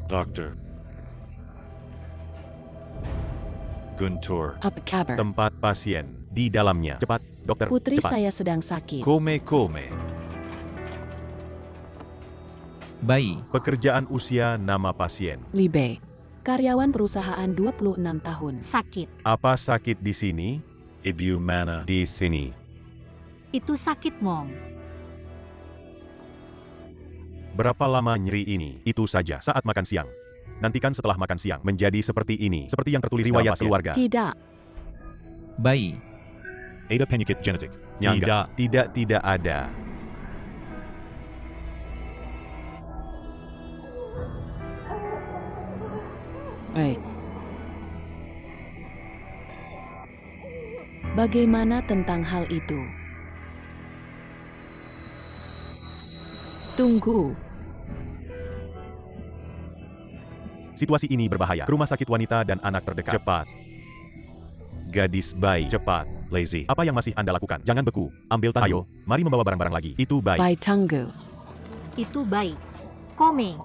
Doctor Guntur. Apa kabar? Tempat pasien. Di dalamnya. Cepat, dokter, Putri cepat. saya sedang sakit. Kome. Bayi. Pekerjaan usia nama pasien. Libe. Karyawan perusahaan 26 tahun. Sakit. Apa sakit di sini? Ibu mana? Di sini. Itu sakit, Mom. Berapa lama nyeri ini? Itu saja saat makan siang. Nantikan setelah makan siang menjadi seperti ini. Seperti yang tertulis riwayat keluarga. Tidak. Bayi. Ada penyakit genetik? Tidak ada. Baik. Bagaimana tentang hal itu? Tunggu. Situasi ini berbahaya. Ke rumah sakit wanita dan anak terdekat. Cepat. Gadis bayi. Cepat. Lazy. Apa yang masih Anda lakukan? Jangan beku. Ambil tangan. Ayo, mari membawa barang-barang lagi. Itu bayi. Bai Tunggu. Itu baik. Kome.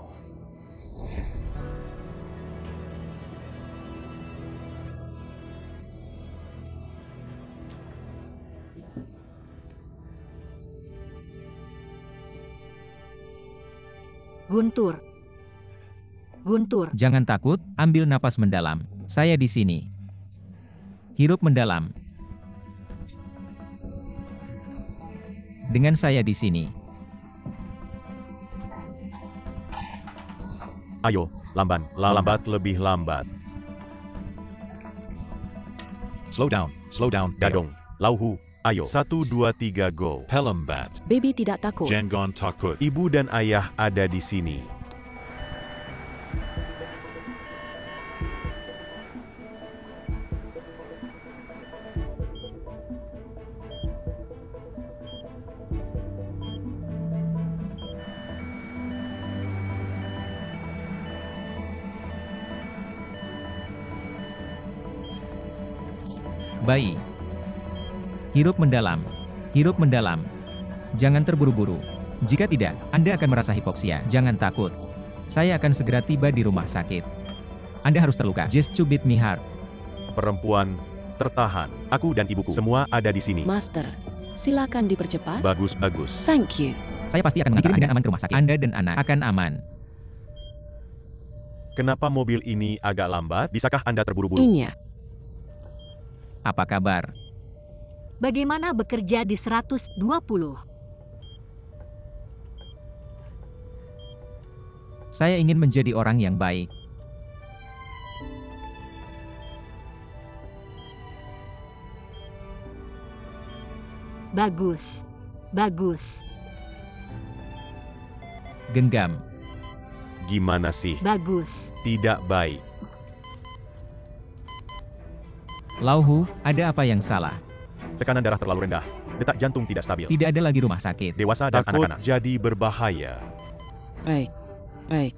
Guntur. Jangan takut, ambil napas mendalam. Saya di sini. Hirup mendalam. Dengan saya di sini. Ayo, lambat, lebih lambat. Slow down. Dadong, lauhu, ayo. 1, 2, 3, go. Pelambat. Baby tidak takut. Jangan takut. Ibu dan ayah ada di sini. Bayi. Hirup mendalam. Jangan terburu-buru. Jika tidak, Anda akan merasa hipoksia. Jangan takut. Saya akan segera tiba di rumah sakit. Anda harus terluka. Just to beat me hard. Perempuan, tertahan. Aku dan ibuku semua ada di sini. Master, silakan dipercepat. Bagus. Thank you. Saya pasti akan mengantar Anda aman ke rumah sakit. Anda dan anak akan aman. Kenapa mobil ini agak lambat? Bisakah Anda terburu-buru? Iya. Apa kabar? Bagaimana bekerja di 120? Saya ingin menjadi orang yang baik. Bagus. Genggam. Gimana sih? Bagus. Tidak baik. Lauhu, ada apa yang salah? Tekanan darah terlalu rendah. Detak jantung tidak stabil. Tidak ada lagi rumah sakit. Dewasa dan Takut anak-anak. Jadi berbahaya. Baik.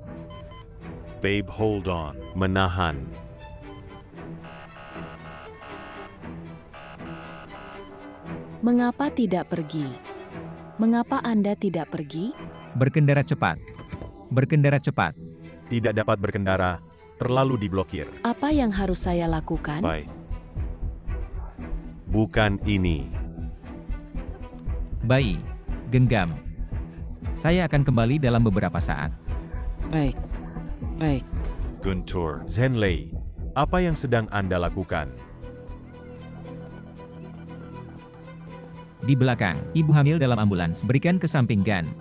Babe, hold on. Menahan. Mengapa tidak pergi? Mengapa Anda tidak pergi? Berkendara cepat. Tidak dapat berkendara. Terlalu diblokir. Apa yang harus saya lakukan? Bye. Bukan ini. Bayi. Genggam. Saya akan kembali dalam beberapa saat. Baik. Guntur. Zenlei, apa yang sedang Anda lakukan? Di belakang, ibu hamil dalam ambulans. Berikan kesampingkan.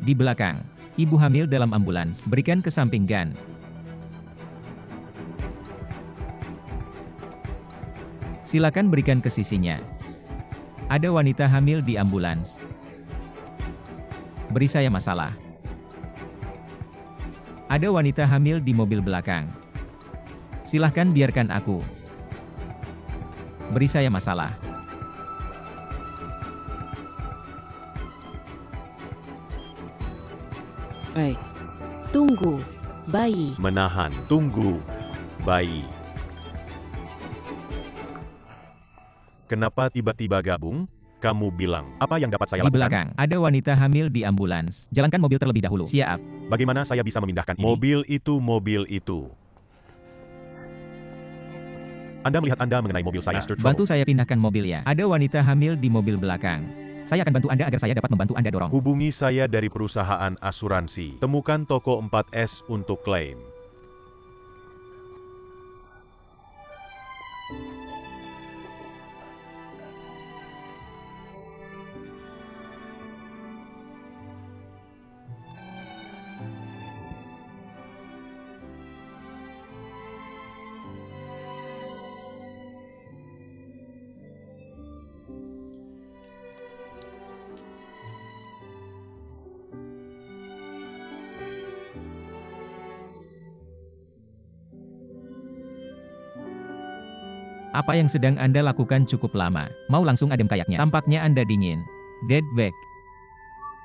Di belakang, ibu hamil dalam ambulans. Berikan kesampingkan. Silakan berikan ke sisinya. Ada wanita hamil di ambulans. Beri saya masalah. Ada wanita hamil di mobil belakang. Silahkan biarkan aku. Beri saya masalah. Baik. Tunggu. Bayi. Menahan. Tunggu. Bayi. Kenapa tiba-tiba gabung? Kamu bilang, apa yang dapat saya Di lakukan? belakang, ada wanita hamil di ambulans. Jalankan mobil terlebih dahulu. Siap. Bagaimana saya bisa memindahkan ini? Mobil itu. Anda melihat Anda mengenai mobil saya, Mr. Troll. Bantu saya pindahkan mobil ya. Ada wanita hamil di mobil belakang. Saya akan bantu Anda agar saya dapat membantu Anda dorong. Hubungi saya dari perusahaan asuransi. Temukan toko 4S untuk klaim. Apa yang sedang Anda lakukan cukup lama. Mau langsung adem kayaknya. Tampaknya Anda dingin. Dead back.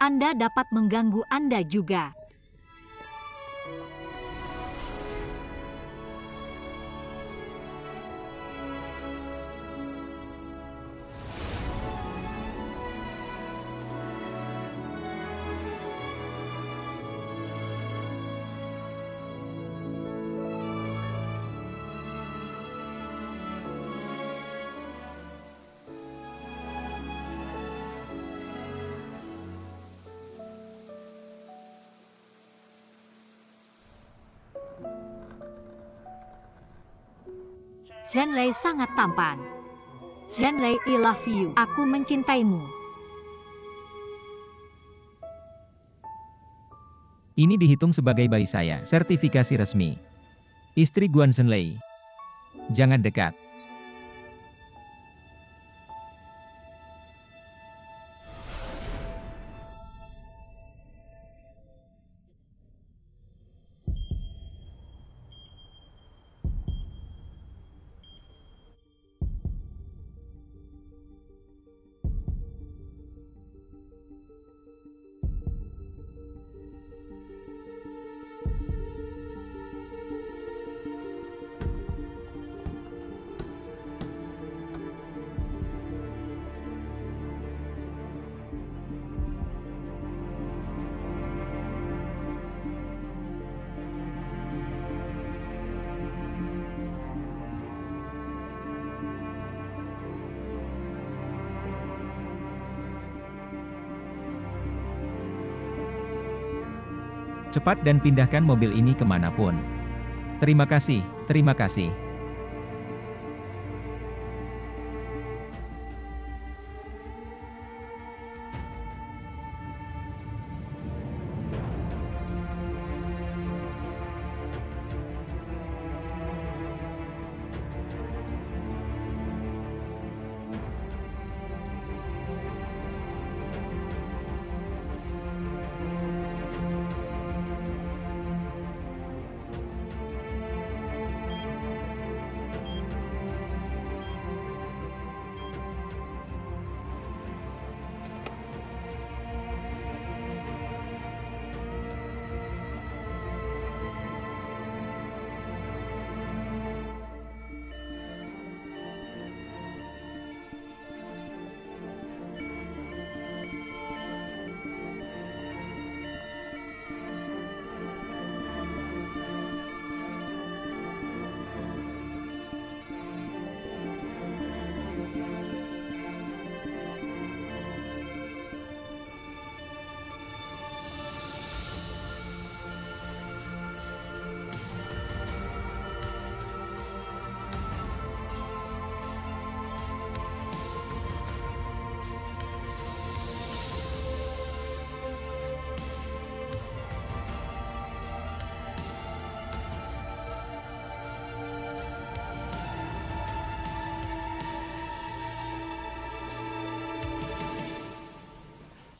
Anda dapat mengganggu Anda juga. Zenlei sangat tampan. Zenlei, I love you. Aku mencintaimu. Ini dihitung sebagai bayi saya. Sertifikasi resmi. Istri Guan Zenlei. Jangan dekat. Cepat dan pindahkan mobil ini kemanapun. Terima kasih, terima kasih.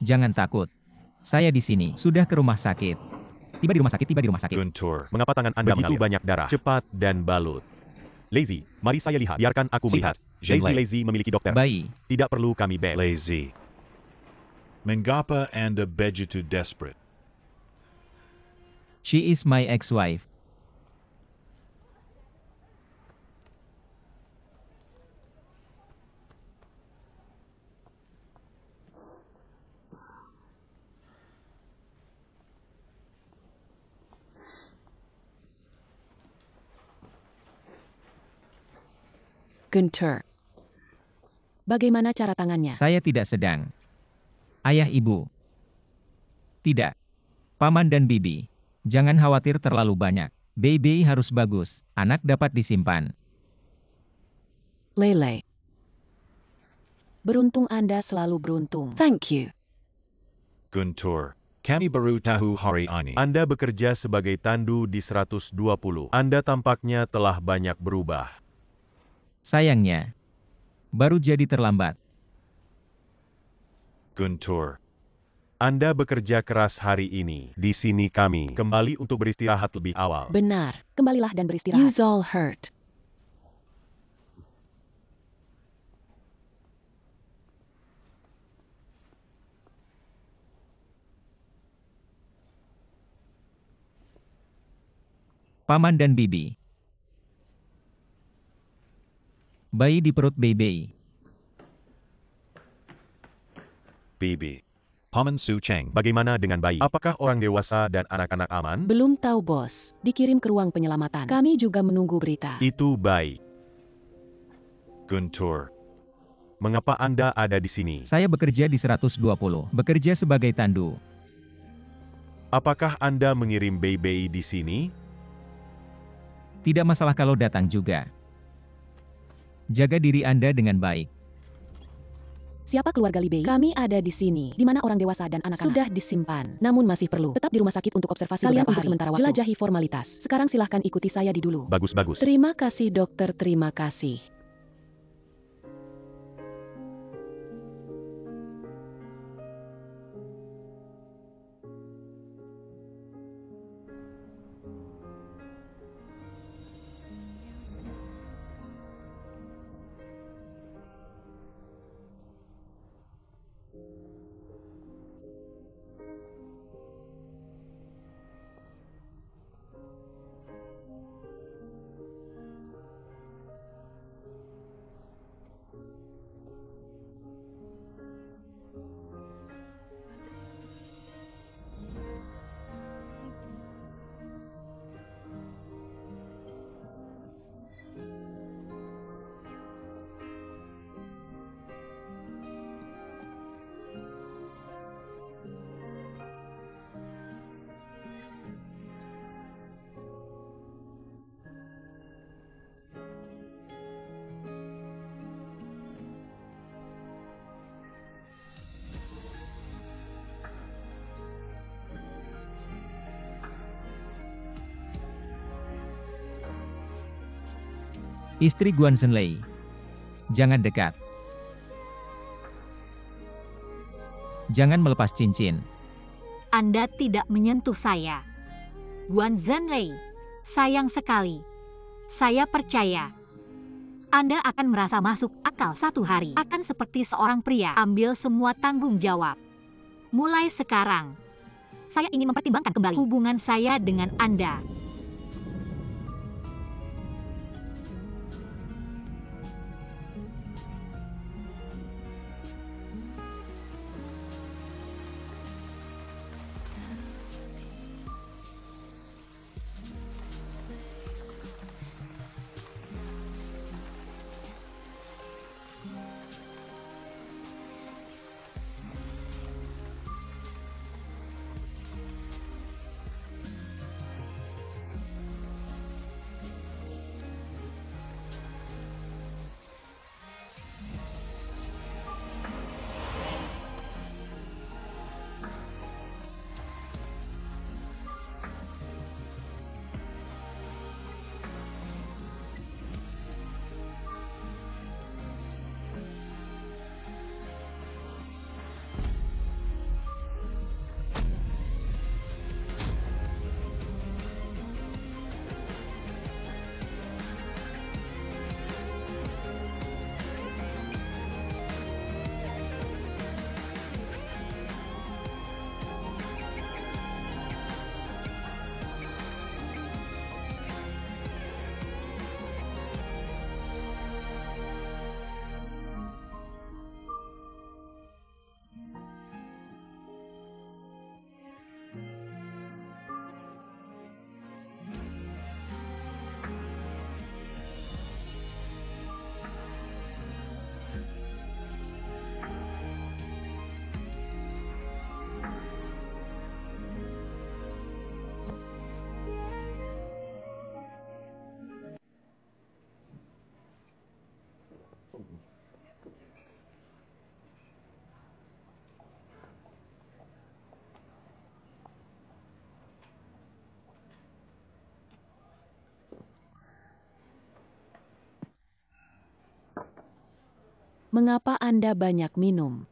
Jangan takut. Saya di sini. Sudah ke rumah sakit. Tiba di rumah sakit. Guntur. Mengapa tangan Anda begitu mengalir? banyak darah? Cepat dan balut. Lazy, mari saya lihat. Biarkan aku melihat. Zenlei. Lazy memiliki dokter. Bayi. Tidak perlu kami bel. Lazy. Mengapa Anda begitu desperate? She is my ex-wife. Guntur. Bagaimana cara tangannya? Saya tidak sedang. Ayah ibu. Tidak. Paman dan bibi. Jangan khawatir terlalu banyak. Baby harus bagus. Anak dapat disimpan. Lele. Beruntung Anda selalu beruntung. Thank you. Guntur. Kami baru tahu hari ini. Anda bekerja sebagai tandu di 120. Anda tampaknya telah banyak berubah. Sayangnya. Baru jadi terlambat. Guntur. Anda bekerja keras hari ini. Di sini kami kembali untuk beristirahat lebih awal. Benar. Kembalilah dan beristirahat. You all hurt. Paman dan bibi. Bayi di perut baby. Bibi, Paman Su Cheng. bagaimana dengan bayi? Apakah orang dewasa dan anak-anak aman? Belum tahu bos. Dikirim ke ruang penyelamatan. Kami juga menunggu berita. Itu baik. Guntur. Mengapa Anda ada di sini? Saya bekerja di 120. Bekerja sebagai tandu. Apakah Anda mengirim baby di sini? Tidak masalah kalau datang juga. Jaga diri Anda dengan baik. Siapa keluarga Libei? Kami ada di sini, di mana orang dewasa dan anak-anak sudah disimpan. Namun masih perlu tetap di rumah sakit untuk observasi beberapa hari. Sementara waktu. Jelajahi formalitas. Sekarang silahkan ikuti saya di dulu. Bagus-bagus. Terima kasih dokter, terima kasih. Istri Guan Zhenlei. Jangan dekat. Jangan melepas cincin. Anda tidak menyentuh saya. Guan Zhenlei, sayang sekali. Saya percaya. Anda akan merasa masuk akal satu hari. Akan seperti seorang pria. Ambil semua tanggung jawab. Mulai sekarang, saya ingin mempertimbangkan kembali hubungan saya dengan Anda. Mengapa Anda banyak minum?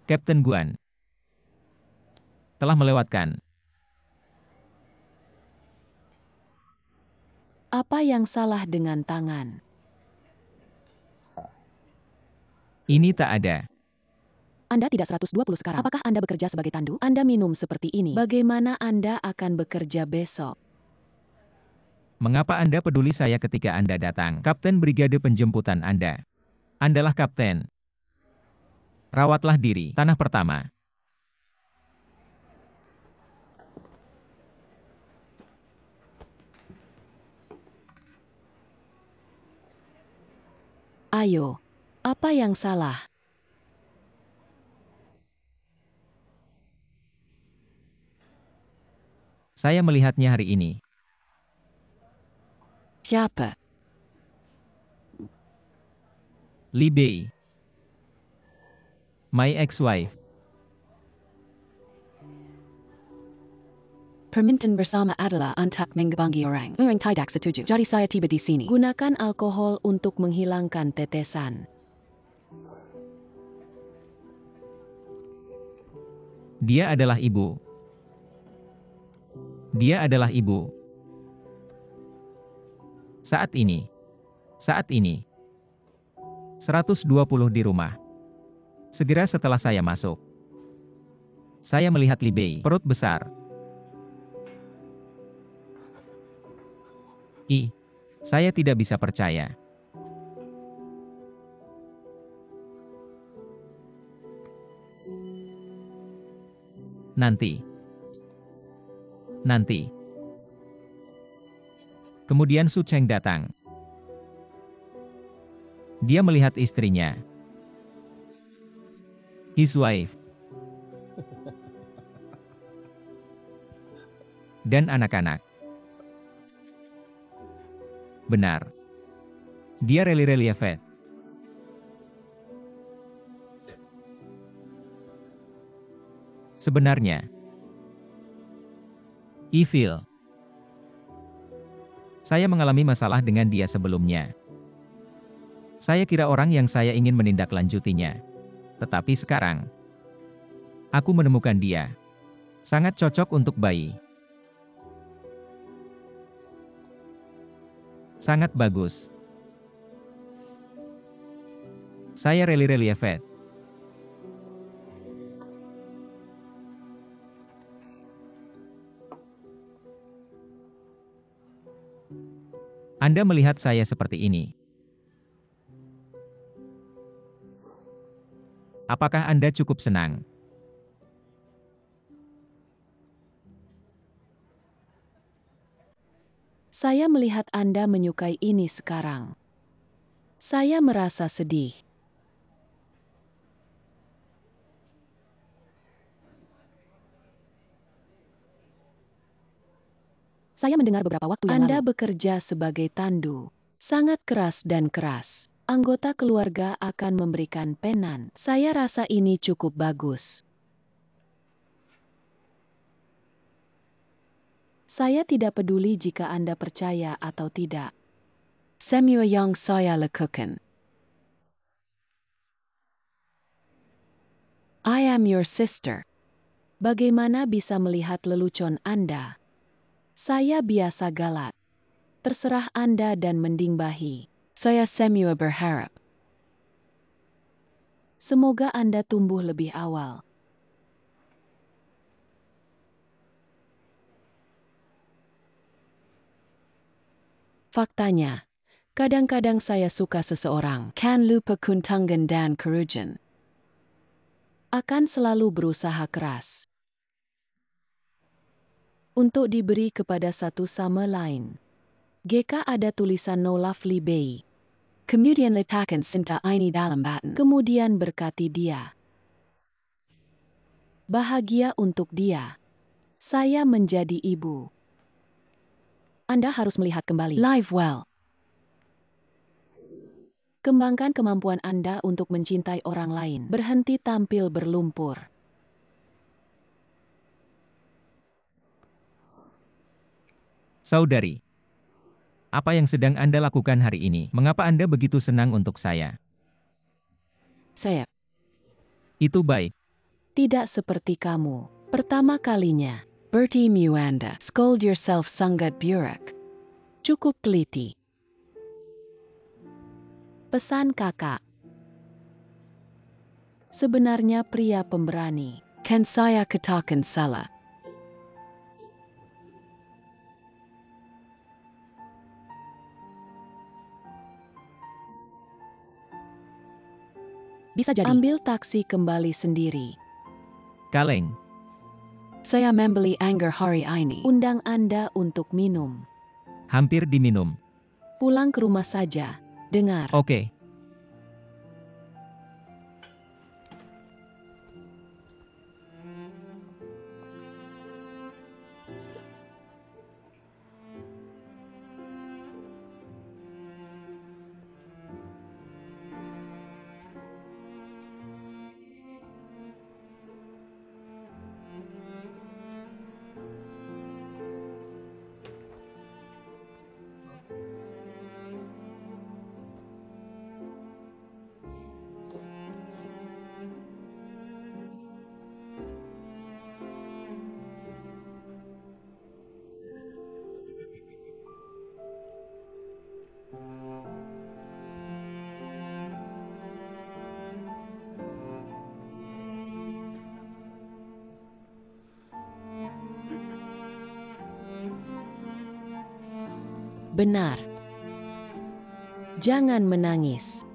Kapten Guan telah melewatkan. Apa yang salah dengan tangan? Ini tak ada. Anda tidak 120 sekarang. Apakah Anda bekerja sebagai tandu? Anda minum seperti ini. Bagaimana Anda akan bekerja besok? Mengapa Anda peduli saya ketika Anda datang? Kapten Brigade penjemputan Anda. Andalah kapten. Rawatlah diri. Tanah pertama. Ayo, apa yang salah? Saya melihatnya hari ini. Siapa? Li Bei. My ex-wife. Permintaan bersama adalah untuk mengbangi orang. Orang tidak setuju. Jadi saya tiba di sini. Gunakan alkohol untuk menghilangkan tetesan. Dia adalah ibu. Dia adalah ibu. Saat ini. 120 di rumah. Segera setelah saya masuk. Saya melihat Li Bei, perut besar. Saya tidak bisa percaya. Nanti. Kemudian Su Cheng datang. Dia melihat istrinya. His wife. Dan anak-anak. Benar. Dia relief. Sebenarnya. Evil. Saya mengalami masalah dengan dia sebelumnya. Saya kira orang yang saya ingin menindaklanjutinya. Tetapi sekarang, aku menemukan dia. Sangat cocok untuk bayi. Sangat bagus. Saya relief. Anda melihat saya seperti ini. Apakah Anda cukup senang? Saya melihat Anda menyukai ini sekarang. Saya merasa sedih. Saya mendengar beberapa waktu yang Anda bekerja sebagai tandu. Sangat keras dan keras. Anggota keluarga akan memberikan penan. Saya rasa ini cukup bagus. Saya tidak peduli jika Anda percaya atau tidak. Semua yang saya lakukan. I am your sister. Bagaimana bisa melihat lelucon Anda? Saya biasa galat. Terserah Anda dan mendingbahi. Saya semua berharap. Semoga Anda tumbuh lebih awal. Faktanya, kadang-kadang saya suka seseorang. Kan lupa kuntangan dan kerugian. Akan selalu berusaha keras untuk diberi kepada satu sama lain. GK ada tulisan No Love Li Bei. Kemudian letakkan cinta ini dalam batan. Kemudian berkati dia. Bahagia untuk dia. Saya menjadi ibu. Anda harus melihat kembali. Live well. Kembangkan kemampuan Anda untuk mencintai orang lain. Berhenti tampil berlumpur. Saudari. Apa yang sedang Anda lakukan hari ini? Mengapa Anda begitu senang untuk saya? Saya Itu baik. tidak seperti kamu. Pertama kalinya, Bertie Muanda. Scold yourself sangat buruk. Cukup teliti. Pesan kakak. Sebenarnya pria pemberani. Kan saya katakan salah? Bisa jadi. Ambil taksi kembali sendiri. Kaleng. Saya membeli anggur hari ini. Undang Anda untuk minum. Hampir diminum. Pulang ke rumah saja. Dengar. Oke. Benar. Jangan menangis.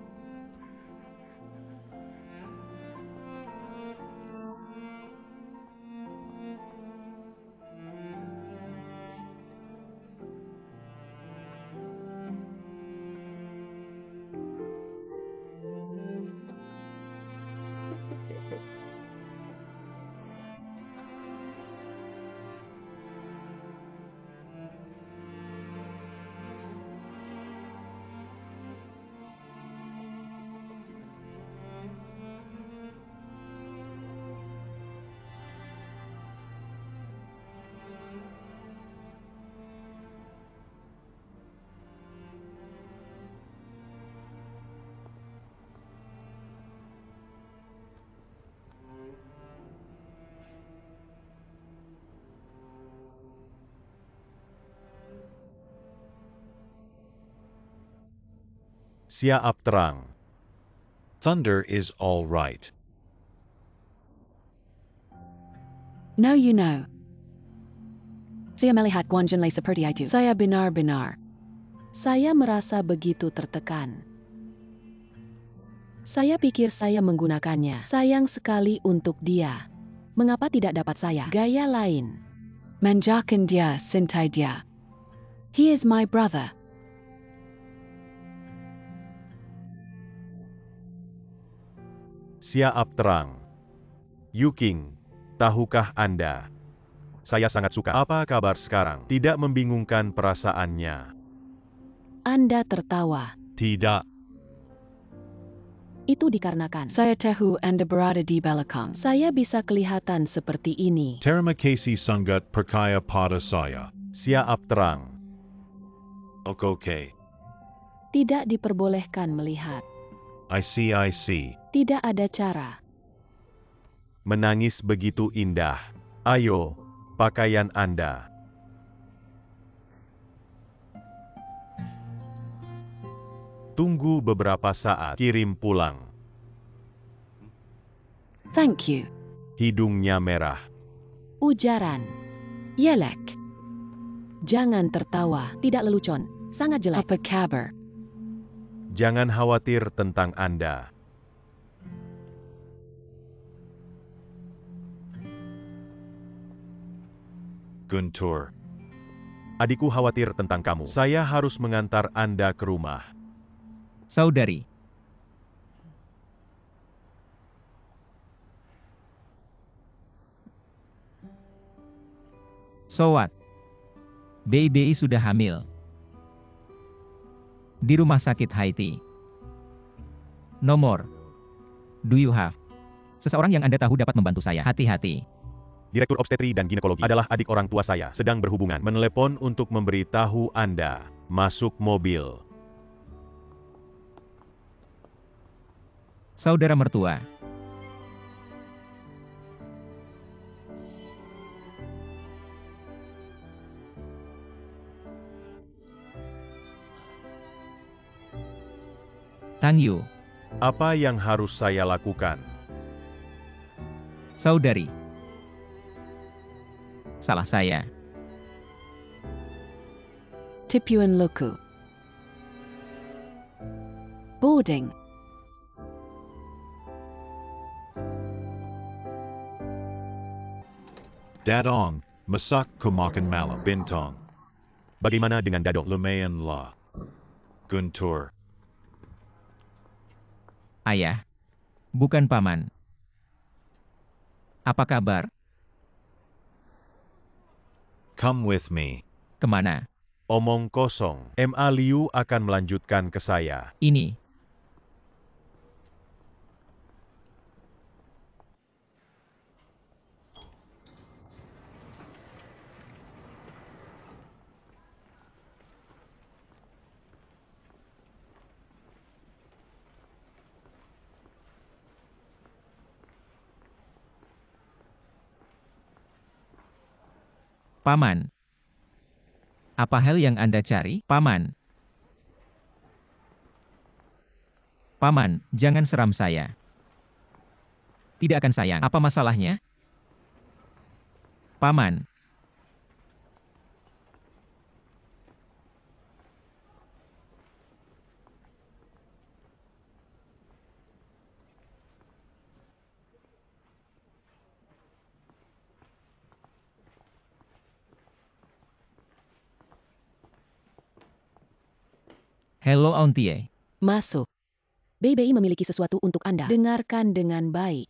Siap terang. Thunder is all right. Now you know. Saya melihat Guan Zhenlei seperti itu. Saya benar-benar. Saya merasa begitu tertekan. Saya pikir saya menggunakannya. Sayang sekali untuk dia. Mengapa tidak dapat saya? Gaya lain. Manjakan dia, cintai dia. He is my brother. Siap terang. Yuking, tahukah Anda? Saya sangat suka. Apa kabar sekarang? Tidak membingungkan perasaannya. Anda tertawa. Tidak. Itu dikarenakan saya tahu Anda berada di belakang. Saya bisa kelihatan seperti ini. Terima kasih sangat percaya pada saya. Siap terang. Okay. Tidak diperbolehkan melihat. I see. Tidak ada cara. Menangis begitu indah. Ayo, pakaian Anda. Tunggu beberapa saat, kirim pulang. Thank you. Hidungnya merah. Ujaran. Yelek. Jangan tertawa. Tidak lelucon. Sangat jelek. Apa kabar? Jangan khawatir tentang Anda. Guntur. Adikku khawatir tentang kamu. Saya harus mengantar Anda ke rumah. Saudari. So what? BI sudah hamil. Di rumah sakit Haiti. Nomor. Do you have? Seseorang yang Anda tahu dapat membantu saya. Hati-hati. Direktur obstetri dan ginekologi adalah adik orang tua saya, sedang berhubungan. Menelepon untuk memberitahu Anda. Masuk mobil. Saudara mertua. Tang Yu. Apa yang harus saya lakukan? Saudari. Salah saya. Tipuan Luku. Boarding. Dadong, masak kumakan malam bintang. Bagaimana dengan Dadong? Lumayan la. Guntur. Ayah. Bukan paman. Apa kabar? Come with me. Kemana? Omong kosong. Ma Liu akan melanjutkan ke saya. Ini. Paman. Apa hal yang Anda cari, Paman? Paman, jangan seram saya. Tidak akan sayang. Apa masalahnya? Paman. Hello Auntie. Masuk. BBI memiliki sesuatu untuk Anda. Dengarkan dengan baik.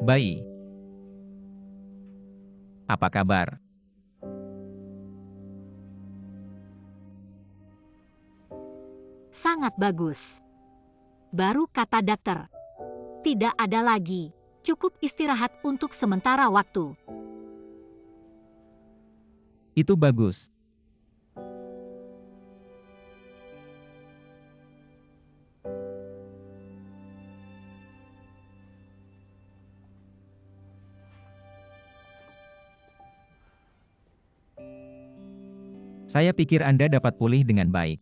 Bayi. Apa kabar? Sangat bagus. Baru kata dokter. Tidak ada lagi. Cukup istirahat untuk sementara waktu. Itu bagus. Saya pikir Anda dapat pulih dengan baik.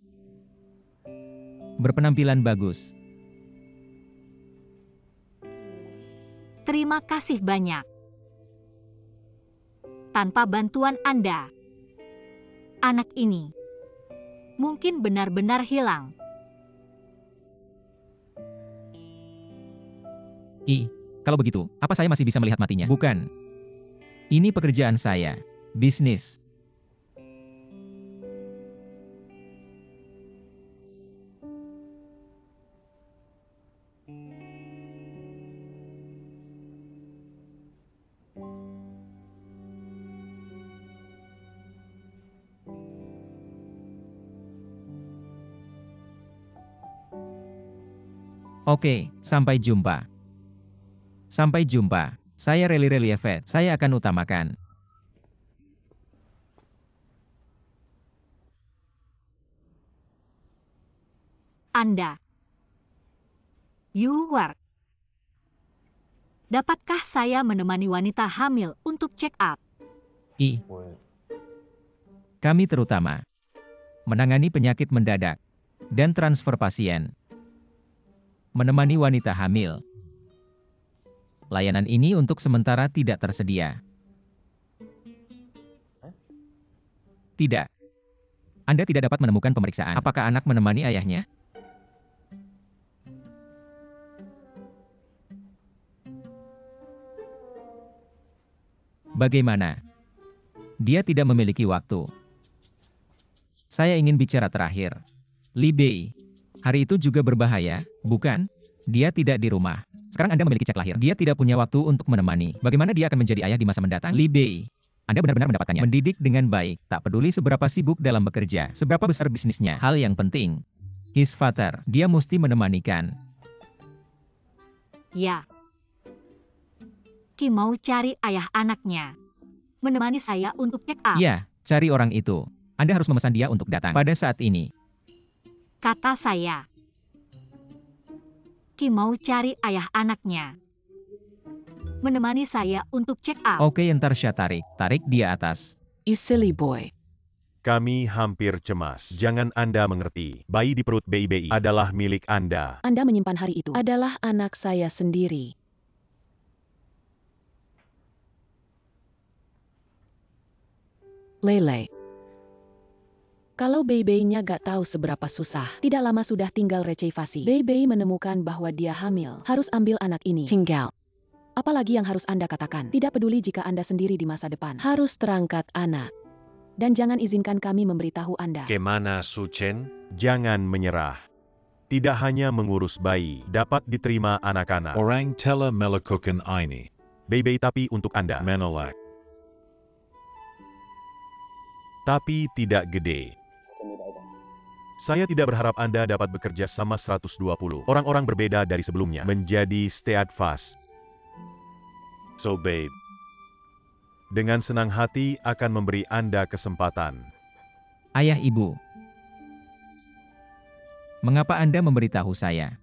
Berpenampilan bagus. Terima kasih banyak. Tanpa bantuan Anda, anak ini mungkin benar-benar hilang. Kalau begitu, apa saya masih bisa melihat matinya? Bukan. Ini pekerjaan saya. Bisnis. Oke, sampai jumpa. Sampai jumpa. Saya Reli Efet. Saya akan utamakan. Anda. You work. Dapatkah saya menemani wanita hamil untuk check up? Kami terutama menangani penyakit mendadak. dan transfer pasien. Menemani wanita hamil. Layanan ini untuk sementara tidak tersedia. Tidak. Anda tidak dapat menemukan pemeriksaan. Apakah anak menemani ayahnya? Bagaimana? Dia tidak memiliki waktu. Saya ingin bicara terakhir. Li Bei. Hari itu juga berbahaya, bukan? Dia tidak di rumah. Sekarang Anda memiliki cek lahir. Dia tidak punya waktu untuk menemani. Bagaimana dia akan menjadi ayah di masa mendatang? Li Bei. Anda benar-benar mendapatkannya. Mendidik dengan baik, tak peduli seberapa sibuk dalam bekerja, seberapa besar bisnisnya. Hal yang penting. His father. Dia mesti menemanikan. Ya. Ki mau cari ayah anaknya. Menemani saya untuk check up. Ya, cari orang itu. Anda harus memesan dia untuk datang pada saat ini. Kata saya. Ki mau cari ayah anaknya. Menemani saya untuk check up. Oke, entar saya tarik. Tarik dia atas. You silly boy. Kami hampir cemas. Jangan Anda mengerti. Bayi di perut Bei adalah milik Anda. Anda menyimpan hari itu. Adalah anak saya sendiri. Lele. Kalau Bei-Bei-nya gak tahu seberapa susah, tidak lama sudah tinggal reservasi. Bei-Bei menemukan bahwa dia hamil, harus ambil anak ini. Tinggal. Apalagi yang harus Anda katakan? Tidak peduli jika Anda sendiri di masa depan. Harus terangkat anak. Dan jangan izinkan kami memberitahu Anda. Kemana Suchen? Jangan menyerah. Tidak hanya mengurus bayi, dapat diterima anak-anak. Orang telah melakukan ini. Bei tapi untuk Anda. Menolak. Tapi tidak gede. Saya tidak berharap Anda dapat bekerja sama 120 orang-orang berbeda dari sebelumnya menjadi steadfast. So babe. Dengan senang hati akan memberi Anda kesempatan. Ayah ibu. Mengapa Anda memberitahu saya?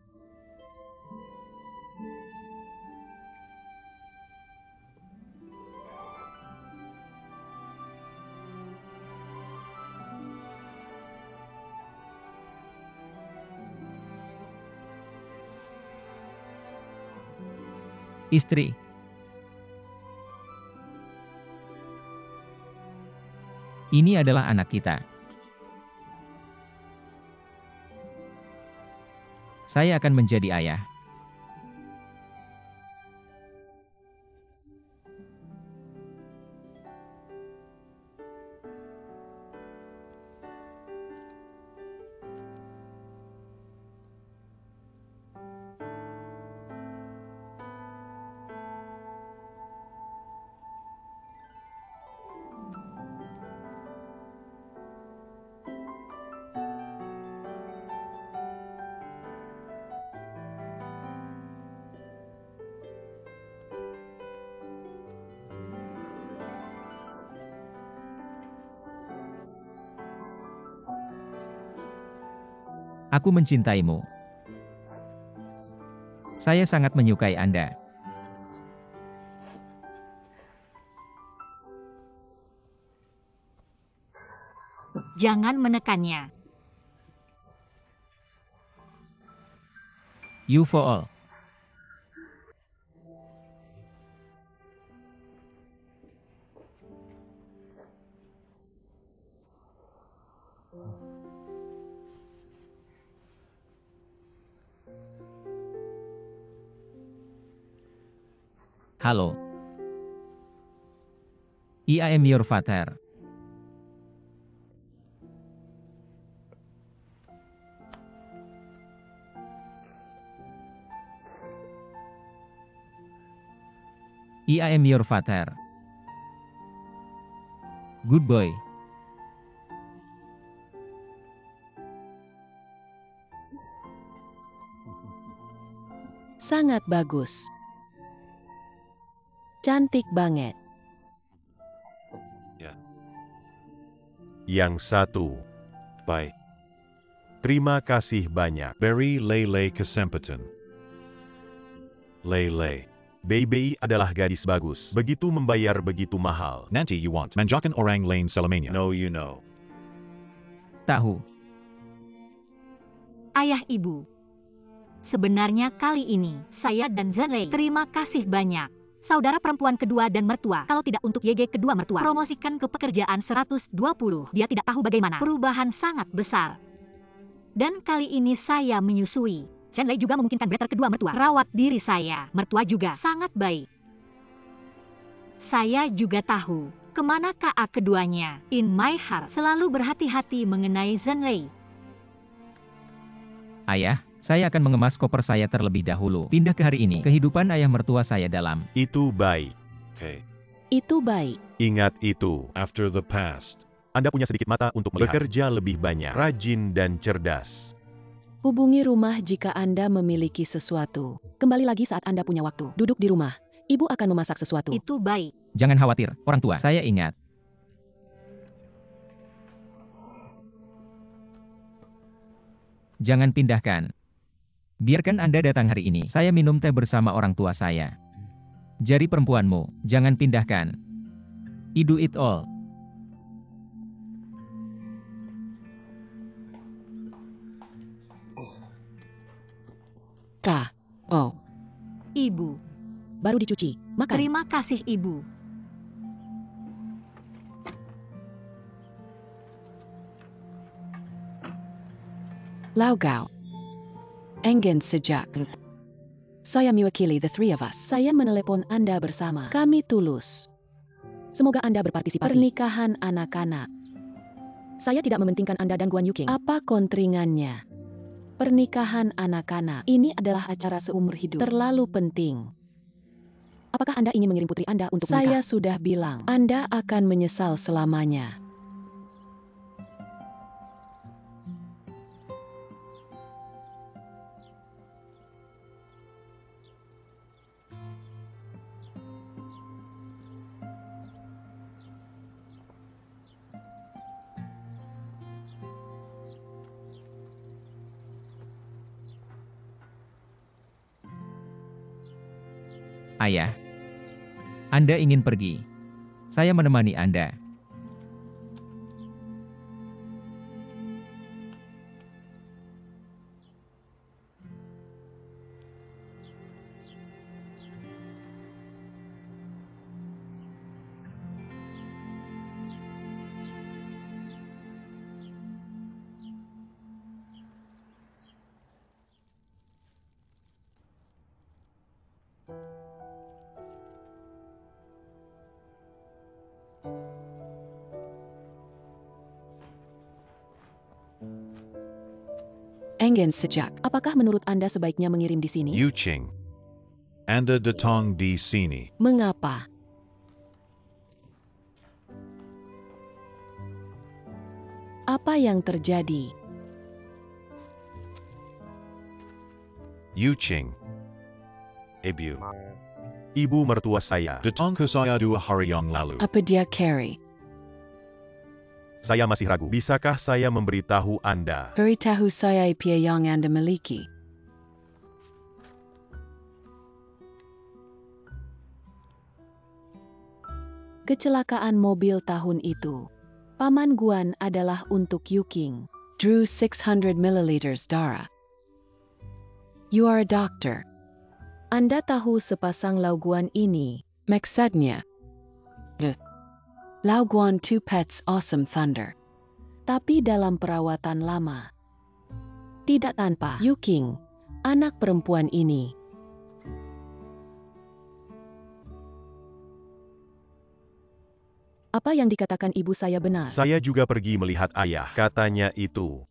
Istri. Ini adalah anak kita. Saya akan menjadi ayah. Aku mencintaimu. Saya sangat menyukai Anda. Jangan menekannya. You for all. Halo. I am your father. I am your father. Good boy. Sangat bagus. Cantik banget. Yang satu. Baik. Terima kasih banyak. Beri Lele kesempatan. Lele. Bei adalah gadis bagus. Begitu membayar begitu mahal. Nanti you want. Manjakan orang lain selamanya. No you know. Tahu. ayah ibu. Sebenarnya kali ini, saya dan Zenlei terima kasih banyak. Saudara perempuan kedua dan mertua, kalau tidak untuk YG kedua mertua, promosikan ke pekerjaan 120. Dia tidak tahu bagaimana. Perubahan sangat besar. Dan kali ini saya menyusui. Zenlei juga memungkinkan Bretter kedua mertua. Rawat diri saya, mertua juga sangat baik. Saya juga tahu kemana KA keduanya. In my heart selalu berhati-hati mengenai Zenlei. Ayah, saya akan mengemas koper saya terlebih dahulu. Pindah ke hari ini. Kehidupan ayah mertua saya dalam. Itu baik. Okay. Itu baik. Ingat itu. After the past. Anda punya sedikit mata untuk melihat. Bekerja lebih banyak, rajin dan cerdas. Hubungi rumah jika Anda memiliki sesuatu. Kembali lagi saat Anda punya waktu. Duduk di rumah. Ibu akan memasak sesuatu. Itu baik. Jangan khawatir, orang tua. Saya ingat. Jangan pindahkan. Biarkan Anda datang hari ini. Saya minum teh bersama orang tua saya. Jari perempuanmu, jangan pindahkan. I do it all. Ibu. Baru dicuci. Makan. Terima kasih ibu. Laugau. Enggen sejak. Saya mewakili the three of us. Saya menelepon Anda bersama. Kami tulus. Semoga Anda berpartisipasi. Pernikahan anak-anak. Saya tidak mementingkan Anda dan Guan Yuking. Apa kontringannya? Pernikahan anak-anak. Ini adalah acara seumur hidup. Terlalu penting. Apakah Anda ingin mengirim putri Anda untuk menikah? Saya sudah bilang, Anda akan menyesal selamanya. Ayah, Anda ingin pergi. Saya menemani Anda. Enggen sejak. Apakah menurut Anda sebaiknya mengirim di sini? Yuching. Anda datang di sini. Mengapa? Apa yang terjadi? Yuching. Ibu. Ibu mertua saya. Datang ke saya 2 hari yang lalu. Apa dia Carrie? Saya masih ragu. Bisakah saya memberitahu Anda? Beritahu saya apa yang Anda miliki. Kecelakaan mobil tahun itu. Paman Guan adalah untuk Yuking. Drew 600 ml darah. You are a doctor. Anda tahu sepasang lauguan ini, maksudnya. Lauguan Two Pets Awesome Thunder. Tapi dalam perawatan lama. Tidak tanpa Yuking, anak perempuan ini. Apa yang dikatakan ibu saya benar? Saya juga pergi melihat ayah. Katanya itu.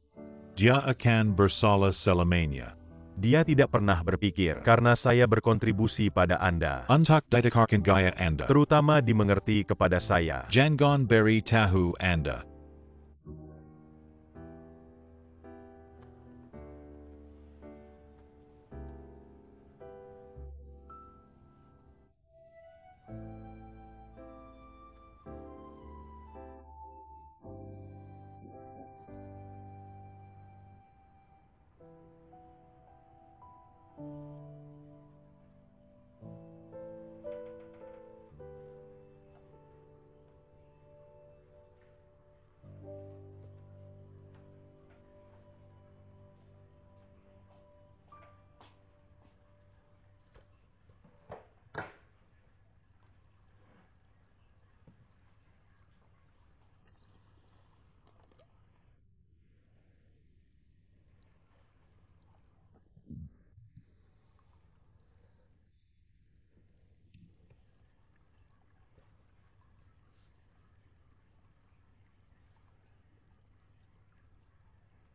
Dia akan bersalah selamanya. Dia tidak pernah berpikir karena saya berkontribusi pada Anda. Untuk didakarkan gaya Anda. Terutama dimengerti kepada saya. Jangan beri tahu Anda.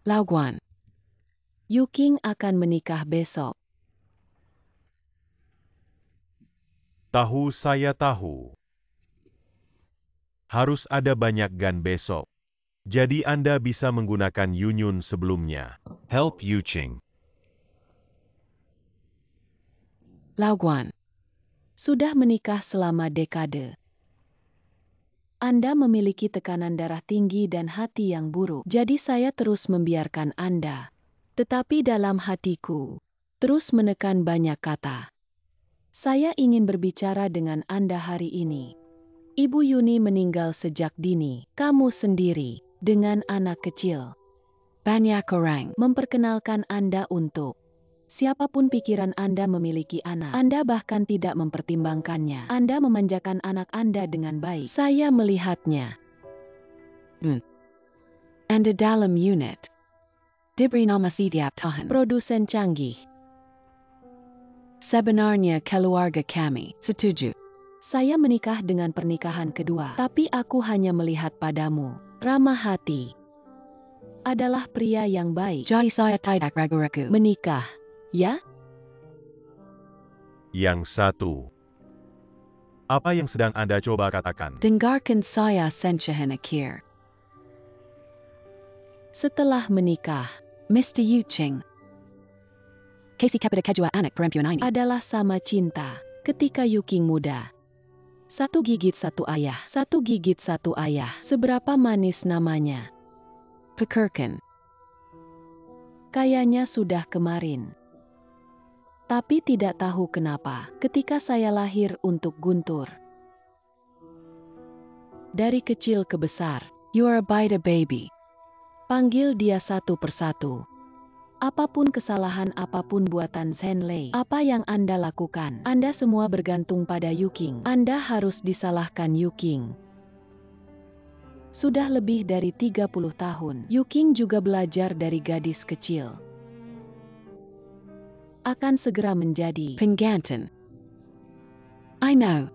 Laoguan. Yuking akan menikah besok. Tahu saya tahu. Harus ada banyak gan besok. Jadi Anda bisa menggunakan Yunyun sebelumnya. Help Yuqing. Laoguan. Sudah menikah selama dekade. Anda memiliki tekanan darah tinggi dan hati yang buruk, jadi saya terus membiarkan Anda. Tetapi dalam hatiku, terus menekan banyak kata. Saya ingin berbicara dengan Anda hari ini. Ibu Yuni meninggal sejak dini, kamu sendiri, dengan anak kecil. Banyak orang memperkenalkan Anda untuk siapapun pikiran Anda memiliki anak. Anda bahkan tidak mempertimbangkannya. Anda memanjakan anak Anda dengan baik. Saya melihatnya. Anda dalam unit. Diberi nama setiap tahun. Produsen canggih. Sebenarnya keluarga kami setuju. Saya menikah dengan pernikahan kedua, tapi aku hanya melihat padamu, ramah hati. Adalah pria yang baik. Jadi saya tidak ragu-ragu menikah. Ya? Yang satu. Apa yang sedang Anda coba katakan? Dengarkan saya sensahan akhir. Setelah menikah, Mr. Yuqing, Casey kepada kedua anak perempuan ini adalah sama cinta ketika Yuking muda. Satu gigit satu ayah, satu gigit satu ayah. Seberapa manis namanya? Pekerken. Kayaknya sudah kemarin. Tapi tidak tahu kenapa, ketika saya lahir untuk Guntur. Dari kecil ke besar, you are by the baby. Panggil dia satu persatu. Apapun kesalahan, apapun buatan Zhenlei, apa yang Anda lakukan, Anda semua bergantung pada Yuking. Anda harus disalahkan Yuking. Sudah lebih dari 30 tahun, Yuking juga belajar dari gadis kecil. Akan segera menjadi penggantin. I know.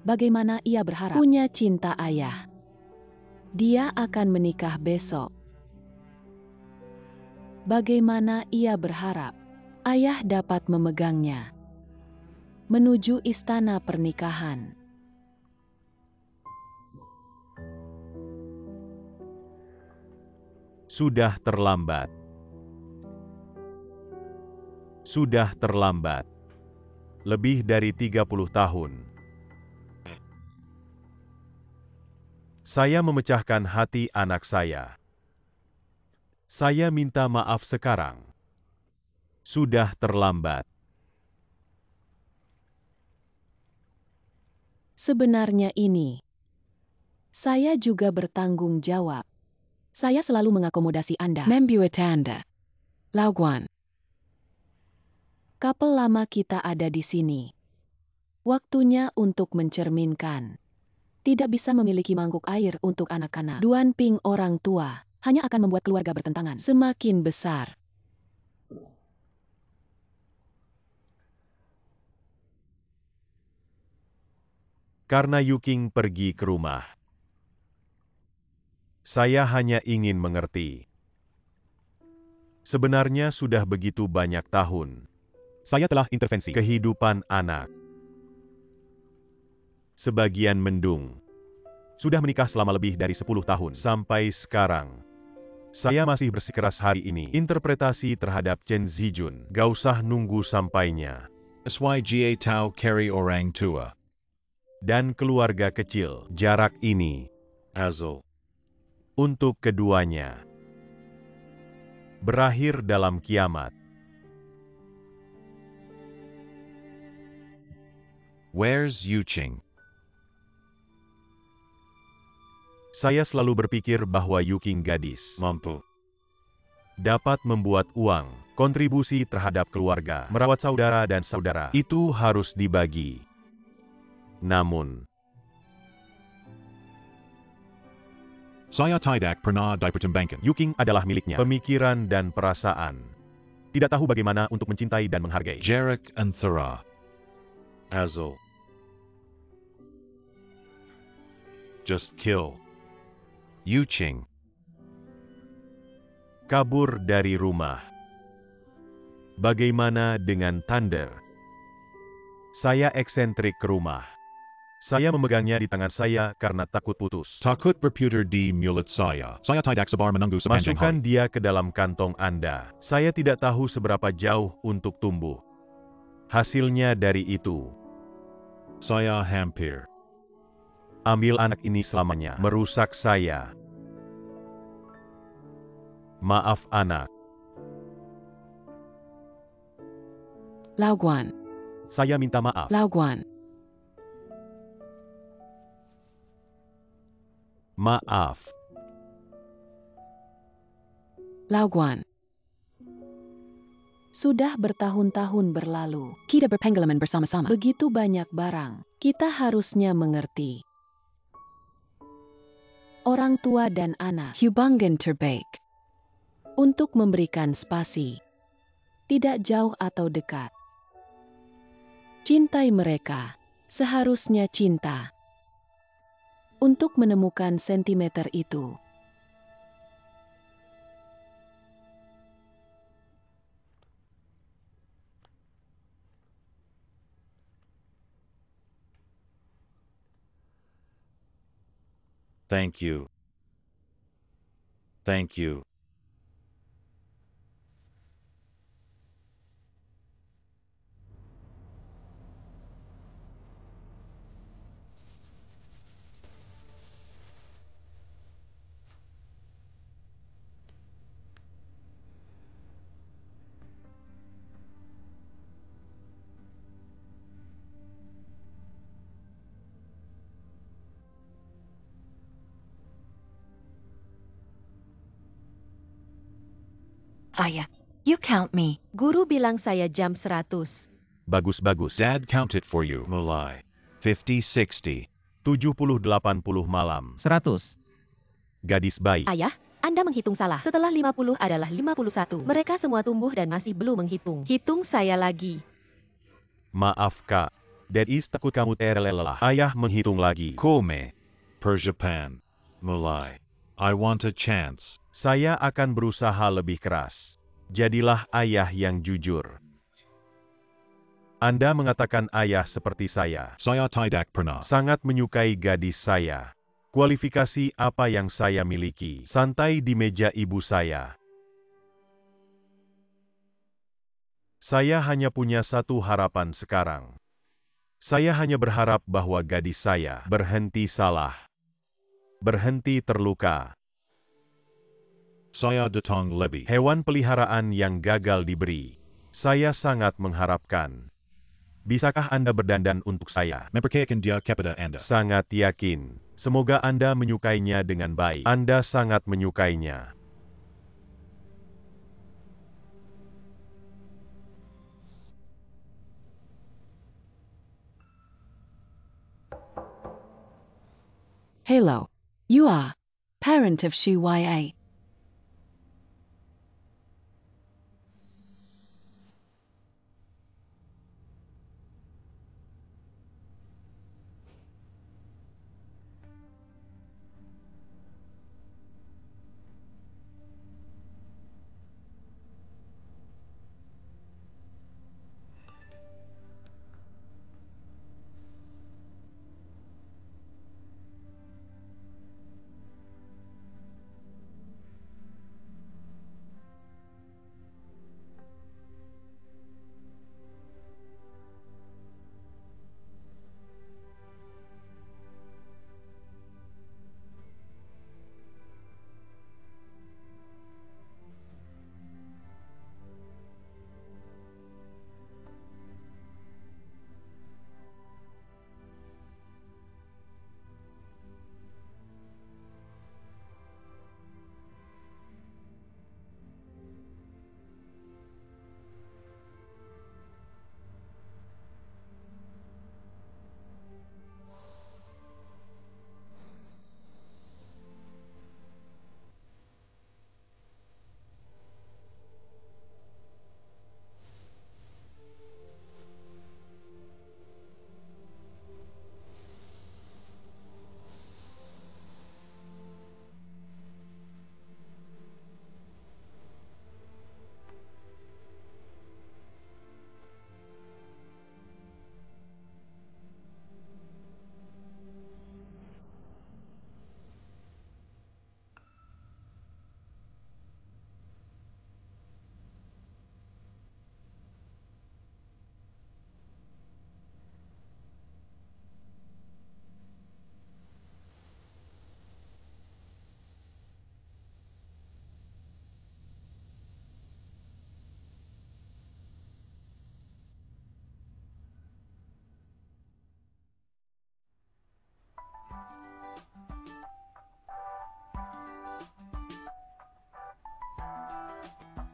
Bagaimana ia berharap punya cinta ayah. Dia akan menikah besok. Bagaimana ia berharap ayah dapat memegangnya menuju istana pernikahan. Sudah terlambat. Sudah terlambat. Lebih dari 30 tahun. Saya memecahkan hati anak saya. Saya minta maaf sekarang. Sudah terlambat. Sebenarnya ini, saya juga bertanggung jawab. Saya selalu mengakomodasi Anda. Membuat Anda. Laoguan. Kapal lama kita ada di sini. Waktunya untuk mencerminkan. Tidak bisa memiliki mangkuk air untuk anak-anak. Duan Ping orang tua hanya akan membuat keluarga bertentangan semakin besar. Karena Yuking pergi ke rumah. Saya hanya ingin mengerti. Sebenarnya sudah begitu banyak tahun. Saya telah intervensi kehidupan anak. Sebagian mendung. Sudah menikah selama lebih dari 10 tahun. Sampai sekarang. Saya masih bersikeras hari ini. Interpretasi terhadap Chen Zijun. Gak usah nunggu sampainya. Syga Tau Carry Orang Tua. Dan keluarga kecil. Jarak ini. Azul. Untuk keduanya. Berakhir dalam kiamat. Where's Yuqing? Saya selalu berpikir bahwa Yuking gadis Mampu. dapat membuat uang, kontribusi terhadap keluarga, merawat saudara dan saudara. Itu harus dibagi. Namun, Saya tidak pernah dipertimbangkan. Yuking adalah miliknya, pemikiran dan perasaan. Tidak tahu bagaimana untuk mencintai dan menghargai. Jarek Anthara. Azul. Just kill Yuqing. Kabur dari rumah. Bagaimana dengan Thunder? Saya eksentrik ke rumah. Saya memegangnya di tangan saya karena takut putus. Takut berputar di mulut saya. Saya tidak sabar menunggu sepanjang Masukkan hari. dia ke dalam kantong Anda. Saya tidak tahu seberapa jauh untuk tumbuh. Hasilnya dari itu, Saya hampir. ambil anak ini selamanya. Merusak saya. Maaf anak. Lao Guan, Saya minta maaf. Lao Guan, Maaf. Lao Guan. Sudah bertahun-tahun berlalu, kita berpengalaman bersama-sama. Begitu banyak barang, kita harusnya mengerti. Orang tua dan anak, hubungan terbaik. Untuk memberikan spasi. Tidak jauh atau dekat. Cintai mereka, seharusnya cinta. Untuk menemukan sentimeter itu. Thank you. Thank you. Ayah, you count me. Guru bilang saya jam 100. Bagus-bagus. Dad counted for you. Mulai. 50-60. 70-80 malam. 100. Gadis baik. Ayah, Anda menghitung salah. Setelah 50 adalah 51. Mereka semua tumbuh dan masih belum menghitung. Hitung saya lagi. Maaf kak. Dadis takut kamu terlelah. Ayah menghitung lagi. Kome. Per Japan. Mulai. I want a chance. Saya akan berusaha lebih keras. Jadilah ayah yang jujur. Anda mengatakan ayah seperti saya. Saya tidak pernah. Sangat menyukai gadis saya. Kualifikasi apa yang saya miliki. Santai di meja ibu saya. Saya hanya punya satu harapan sekarang. Saya hanya berharap bahwa gadis saya berhenti salah. Berhenti terluka. Saya datang lebih. Hewan peliharaan yang gagal diberi. Saya sangat mengharapkan. Bisakah Anda berdandan untuk saya? Mempercayakan dia kepada Anda. Sangat yakin. Semoga Anda menyukainya dengan baik. Anda sangat menyukainya. Hello, you are parent of Shu Ya.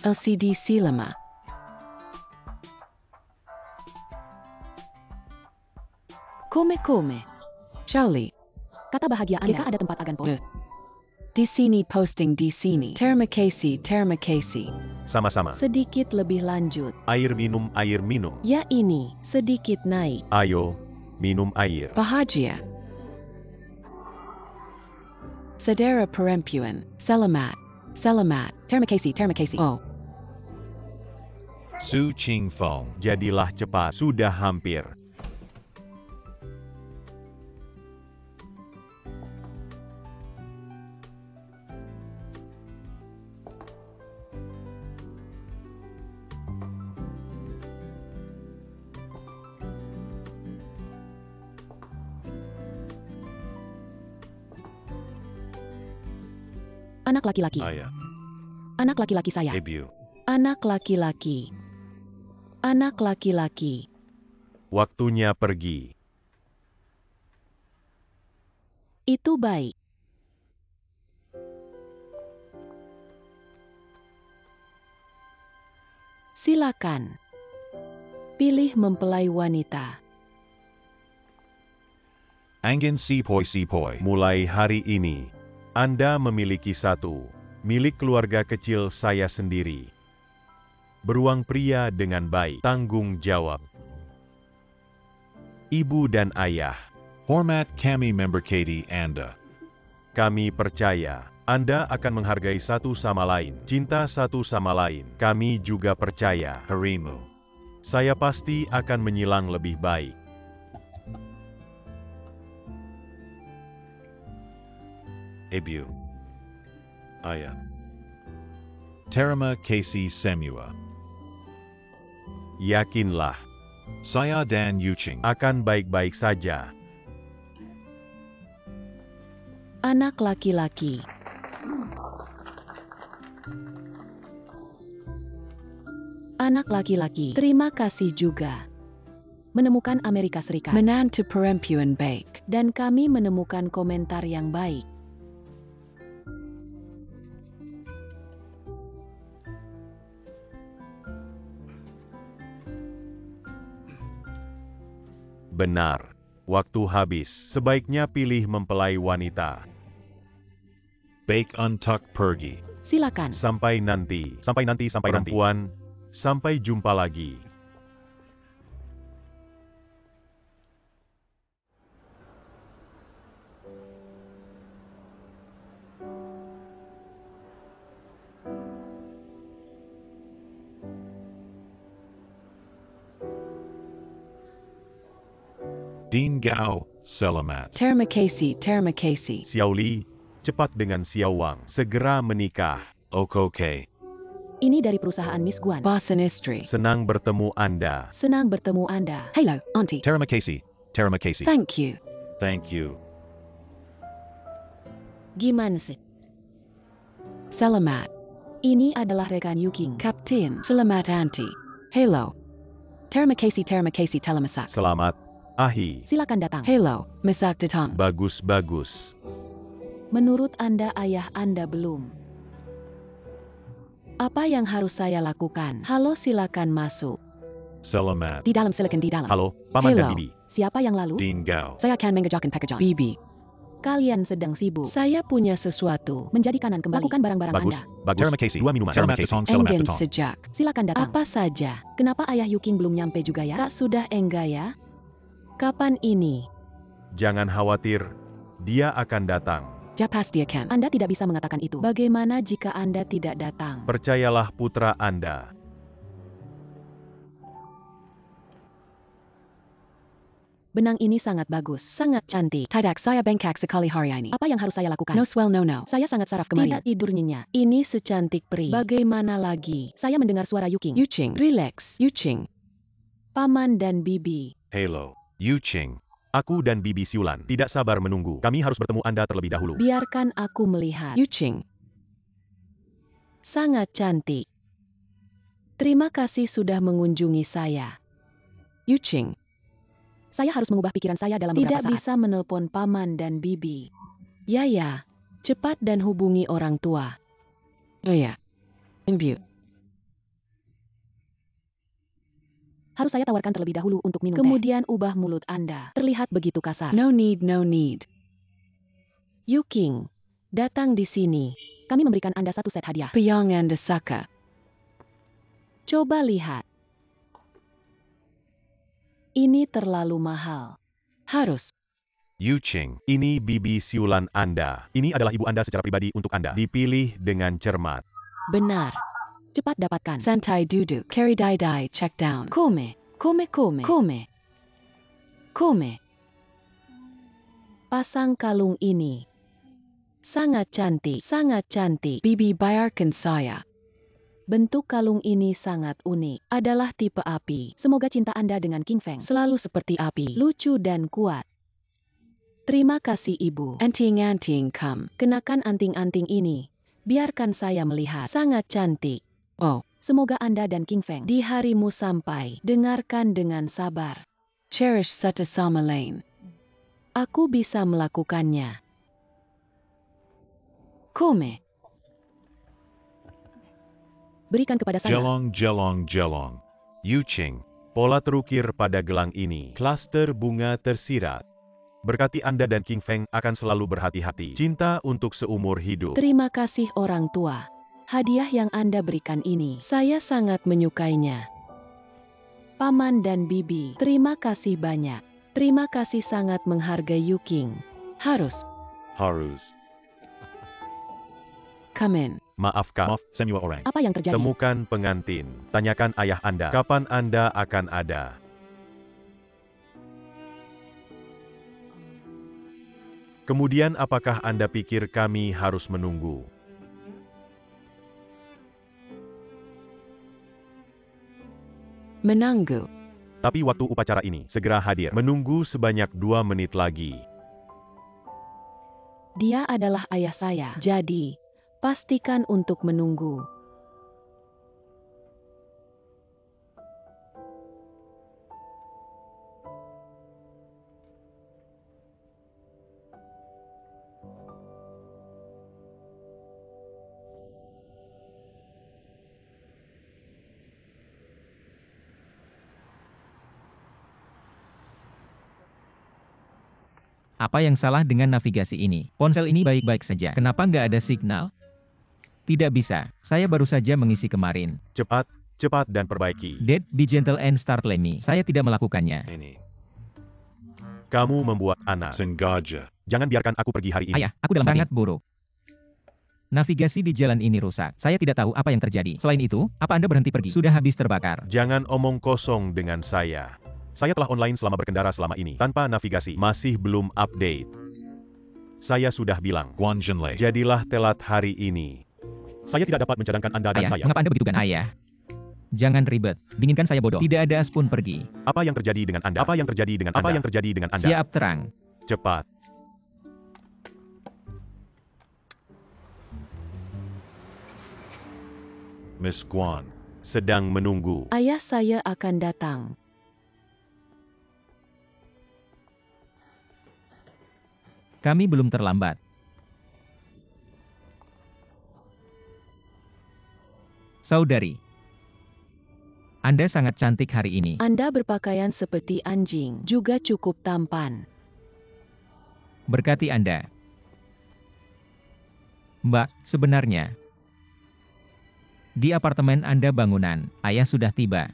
LCD Lama. Come. Charlie. Kata bahagia Anda. Jika ada tempat agan pos. Di sini posting di sini. Terima kasih. Sama-sama. Sedikit lebih lanjut. Air minum. Ya ini, sedikit naik. Ayo, minum air. Bahagia. Saudara perempuan. Selamat. Terima kasih. Oh. Su Ching Fong. Jadilah cepat. Sudah hampir. Anak laki-laki. Ayah. Anak laki-laki saya. Debut. Anak laki-laki. Anak laki-laki. Waktunya pergi. Itu baik. Silakan. Pilih mempelai wanita. Angin Sepoi. Mulai hari ini, Anda memiliki satu, milik keluarga kecil saya sendiri. Beruang pria dengan baik, tanggung jawab. Ibu dan ayah, Hormat kami member Katie Anda. kami percaya Anda akan menghargai satu sama lain, cinta satu sama lain. Kami juga percaya Harimu. saya pasti akan menyilang lebih baik. Debut. Ayah. Terima kasih semua. Yakinlah, Saya dan Yuching. akan baik-baik saja. Anak laki-laki. Anak laki-laki. Terima kasih juga. Menemukan Amerika Serikat. Menantu perempuan baik. Dan kami menemukan komentar yang baik. Benar. Waktu habis. Sebaiknya pilih mempelai wanita. Bake untuck pergi. Silakan. Sampai nanti. Perempuan, sampai jumpa lagi. Dean Gao. Selamat. Terima kasih. Xiao Li, cepat dengan Xiao Wang. Segera menikah. Okoke. Ini dari perusahaan Miss Guan. Boss and Istri. Senang bertemu Anda. Senang bertemu Anda. Hello, Auntie. Terima kasih. Thank you. Thank you. Gimana sih? Selamat. Ini adalah rekan Yuking. Kapten. Selamat Auntie. Hello. Terima kasih telemasak. Selamat, Ahi. Silakan datang. Hello, masak datang. Bagus. Menurut Anda ayah Anda belum? Apa yang harus saya lakukan? Halo, silakan masuk. Selamat. Di dalam, silakan di dalam. Halo, Paman dan Hello. Bibi. Siapa yang lalu? Dean Gao. Saya akan mengerjakan pekerjaan. Bibi. Kalian sedang sibuk. Saya punya sesuatu. Menjadi kanan kembali. Lakukan barang-barang Bagus. Anda. Terima kasih. 2 minuman. Selamat Terima kasih. datang. Enggan sejak. Silakan datang. Apa saja. Kenapa ayah Yuking belum nyampe juga ya? Kak sudah enggak ya? Kapan ini? Jangan khawatir, dia akan datang. Pasti akan. Anda tidak bisa mengatakan itu. Bagaimana jika Anda tidak datang? Percayalah putra Anda. Benang ini sangat bagus, sangat cantik. Tidak, saya bengkak sekali hari ini. Apa yang harus saya lakukan? No swell, no. Saya sangat saraf kemarin. Tidak tidur nyenyak. Ini secantik peri. Bagaimana lagi? Saya mendengar suara Yuking. Relax. Paman dan Bibi. Hello. Yuching. Aku dan Bibi Siulan tidak sabar menunggu. Kami harus bertemu Anda terlebih dahulu. Biarkan aku melihat. Yuching. Sangat cantik. Terima kasih sudah mengunjungi saya. Yuching. Saya harus mengubah pikiran saya dalam beberapa saat. Tidak bisa menelpon Paman dan Bibi. Ya. Cepat dan hubungi orang tua. Oh ya. Bibi. Harus saya tawarkan terlebih dahulu untuk minum teh. Kemudian ubah mulut Anda. Terlihat begitu kasar. No need, no need. Yu King, datang di sini. Kami memberikan Anda satu set hadiah. Pyong Anda Saka. Coba lihat. Ini terlalu mahal. Harus. Yu Ching, ini bibi siulan Anda. Ini adalah ibu Anda secara pribadi untuk Anda. Dipilih dengan cermat. Benar. Cepat dapatkan. Santai duduk. Carry die check down. Kome. Kome. Pasang kalung ini. Sangat cantik. Bibi bayarkan saya. Bentuk kalung ini sangat unik. Adalah tipe api. Semoga cinta Anda dengan King Feng selalu seperti api. Lucu dan kuat. Terima kasih ibu. Anting, come. Kenakan anting-anting ini. Biarkan saya melihat. Sangat cantik. Oh, semoga Anda dan King Feng di harimu sampai. Dengarkan dengan sabar. Cherish satu sama lain. Aku bisa melakukannya. Kome. Berikan kepada saya. Jelong. Yu Ching, pola terukir pada gelang ini. Klaster bunga tersirat. Berkati Anda dan King Feng akan selalu berhati-hati. Cinta untuk seumur hidup. Terima kasih orang tua. Hadiah yang Anda berikan ini, saya sangat menyukainya. Paman dan Bibi, terima kasih banyak. Terima kasih sangat menghargai Yu King. Harus. Come in. Maaf Kak, Senua Orang. Apa yang terjadi? temukan pengantin. Tanyakan ayah Anda, kapan Anda akan ada. Kemudian apakah Anda pikir kami harus menunggu? Menunggu. Tapi waktu upacara ini segera hadir. Menunggu sebanyak 2 menit lagi. Dia adalah ayah saya. Jadi, pastikan untuk menunggu. Apa yang salah dengan navigasi ini? Ponsel ini baik-baik saja. Kenapa nggak ada signal? Tidak bisa. Saya baru saja mengisi kemarin. Cepat dan perbaiki. Dad, be gentle and start me. Saya tidak melakukannya. Ini. Kamu membuat anak. Sengaja. Jangan biarkan aku pergi hari ini. Ayah, aku dalam sangat buruk. Navigasi di jalan ini rusak. Saya tidak tahu apa yang terjadi. Selain itu, apa Anda berhenti pergi? Sudah habis terbakar. Jangan omong kosong dengan saya. Saya telah online selama berkendara selama ini. Tanpa navigasi. Masih belum update. Saya sudah bilang. Guan Zhenlei. Jadilah telat hari ini. Saya tidak dapat mencadangkan Anda dan Ayah, saya. mengapa Anda begitu kan? Ayah. Jangan ribet. Dinginkan saya bodoh. Tidak ada as pun pergi. Apa yang terjadi dengan Anda? Apa yang terjadi dengan Anda? Apa yang terjadi dengan Anda? Siap terang. Cepat. Miss Guan. Sedang menunggu. Ayah saya akan datang. Kami belum terlambat. Saudari. Anda sangat cantik hari ini. Anda berpakaian seperti anjing, juga cukup tampan. Berkati Anda. Mbak, sebenarnya. Di apartemen Anda bangunan, ayah sudah tiba.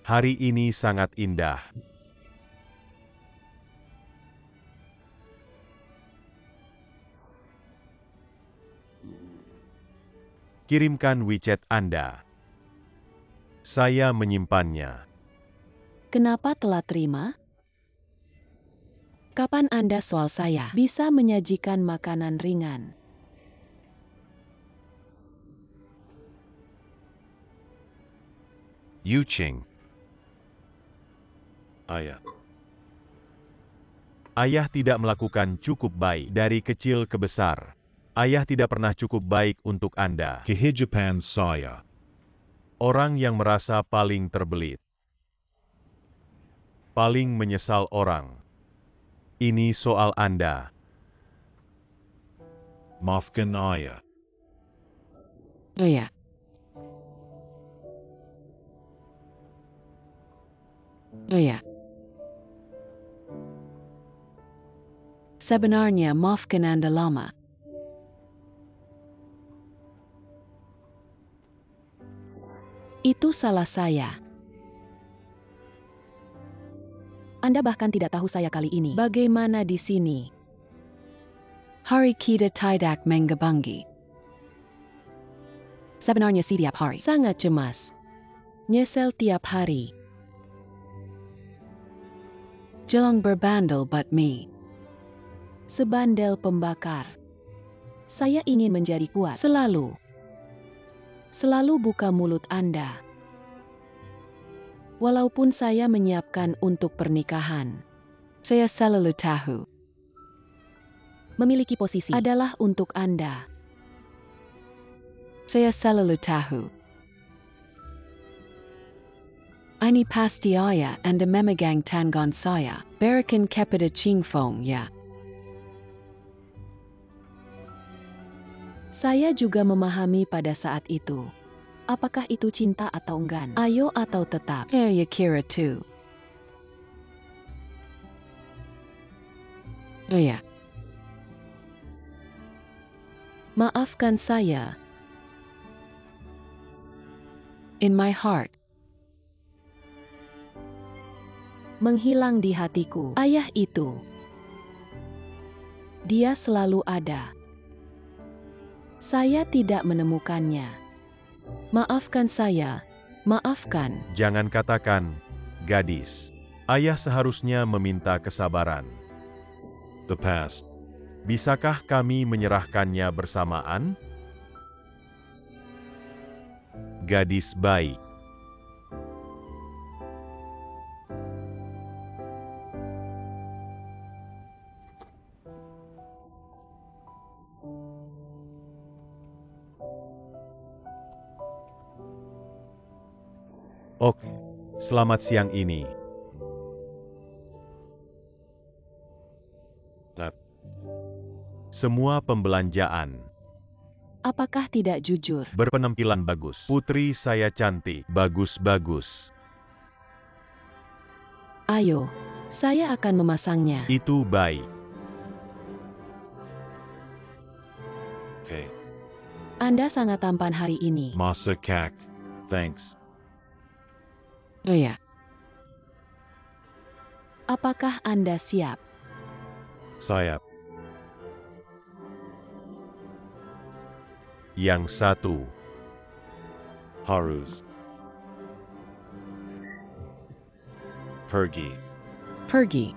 Hari ini sangat indah. Kirimkan WeChat Anda. Saya menyimpannya. Kenapa telah terima? Kapan Anda soal saya bisa menyajikan makanan ringan? Yu Ching. Ayah. Ayah tidak melakukan cukup baik dari kecil ke besar. Ayah tidak pernah cukup baik untuk Anda. Kehidupan saya. Orang yang merasa paling terbelit. Paling menyesal orang. Ini soal Anda. Maafkan ayah. Oh ya. Oh ya. Sebenarnya maafkan Anda lama. Itu salah saya. Anda bahkan tidak tahu saya kali ini. Bagaimana di sini? Hari kita tidak menggebangi. Sebenarnya setiap hari. Sangat cemas. Nyesel tiap hari. Jelang berbandel but me. Sebandel pembakar. Saya ingin menjadi kuat. Selalu. Selalu buka mulut Anda. Walaupun saya menyiapkan untuk pernikahan. Saya selalu tahu. Memiliki posisi adalah untuk Anda. Saya selalu tahu. Ini pasti ayah Anda memegang tangan saya. Berikan kepada Ching Fong ya. Saya juga memahami pada saat itu. Apakah itu cinta atau enggan? Ayo atau tetap? Ya kira tu. Oh ya. Maafkan saya. In my heart. Menghilang di hatiku. Ayah itu. Dia selalu ada. Saya tidak menemukannya. Maafkan saya. Maafkan. Jangan katakan, gadis. Ayah seharusnya meminta kesabaran. The past. Bisakah kami menyerahkannya bersamaan? Gadis baik. Oke, selamat siang ini. Semua pembelanjaan. Apakah tidak jujur? Berpenampilan bagus. Putri saya cantik. Bagus-bagus. Ayo, saya akan memasangnya. Itu baik. Okay. Anda sangat tampan hari ini. Masa kak. Thanks. Oh ya. Apakah Anda siap? Saya. Yang satu. Harus. Pergi. Pergi.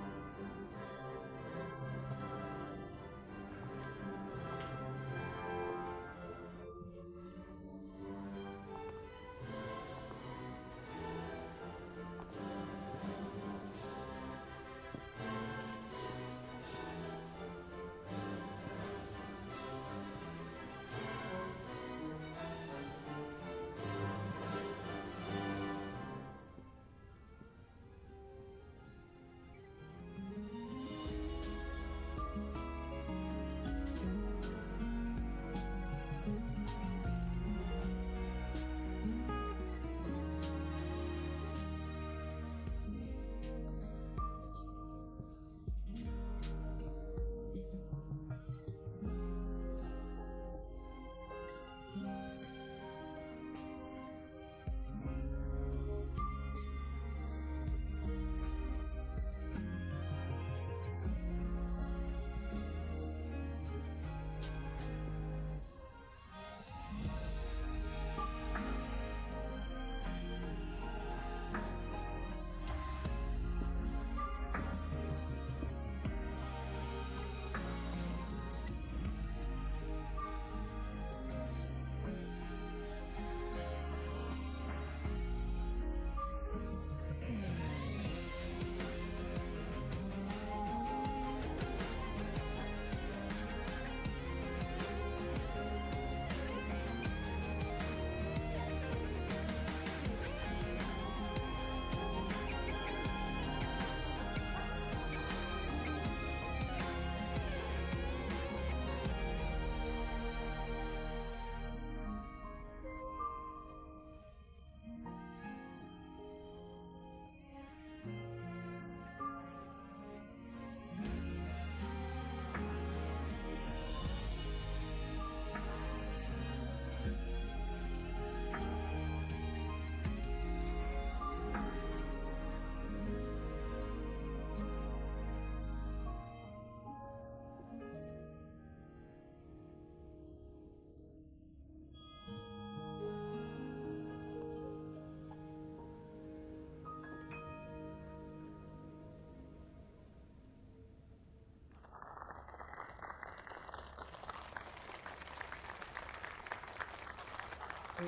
Yuching.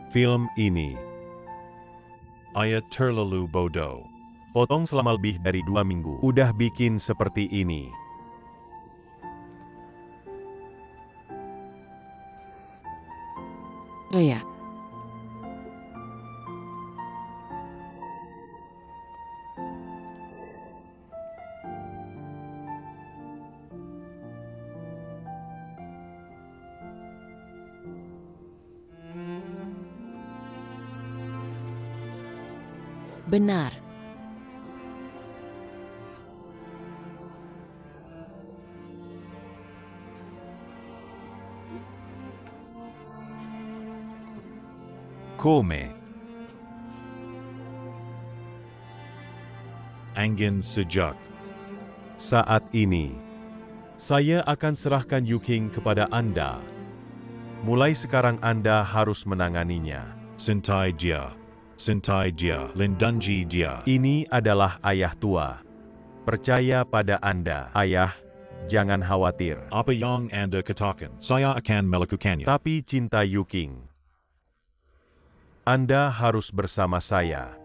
Film ini Ayat terlalu bodoh. potong selama lebih dari 2 minggu. Udah bikin seperti ini. Oh ya, benar. Come. Angin sejak. Saat ini, saya akan serahkan Yuking kepada Anda. Mulai sekarang Anda harus menanganinya. Sintai dia. Sintai dia. Lindungi dia. Ini adalah ayah tua. Percaya pada Anda, ayah. Jangan khawatir. Apa yang Anda katakan? Saya akan melakukannya. Tapi cinta Yuking. Anda harus bersama saya.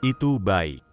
Itu baik.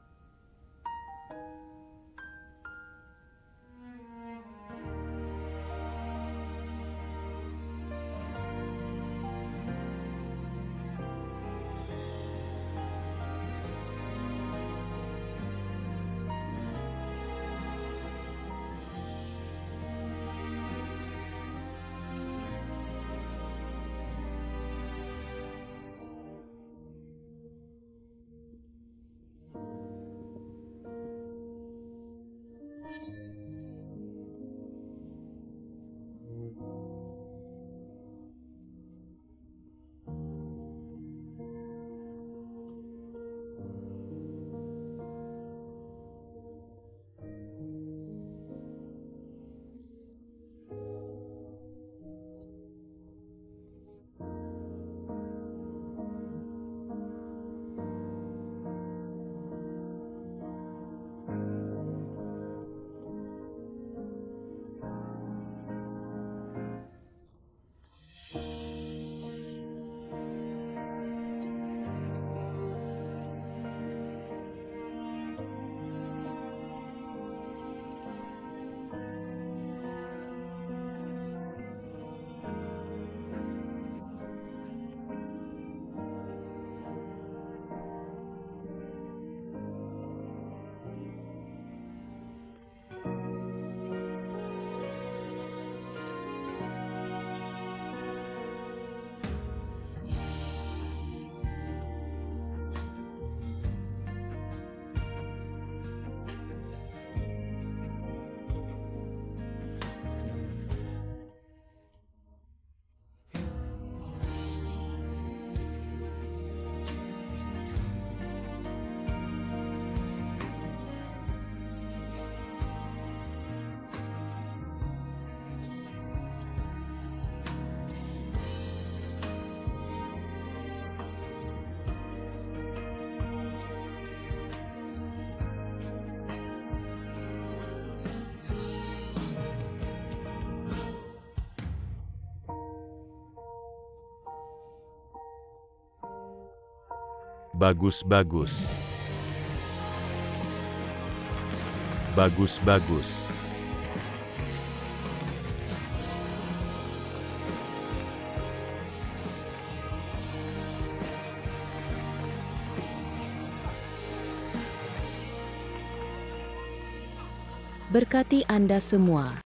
Bagus-bagus. Bagus-bagus. Berkati Anda semua.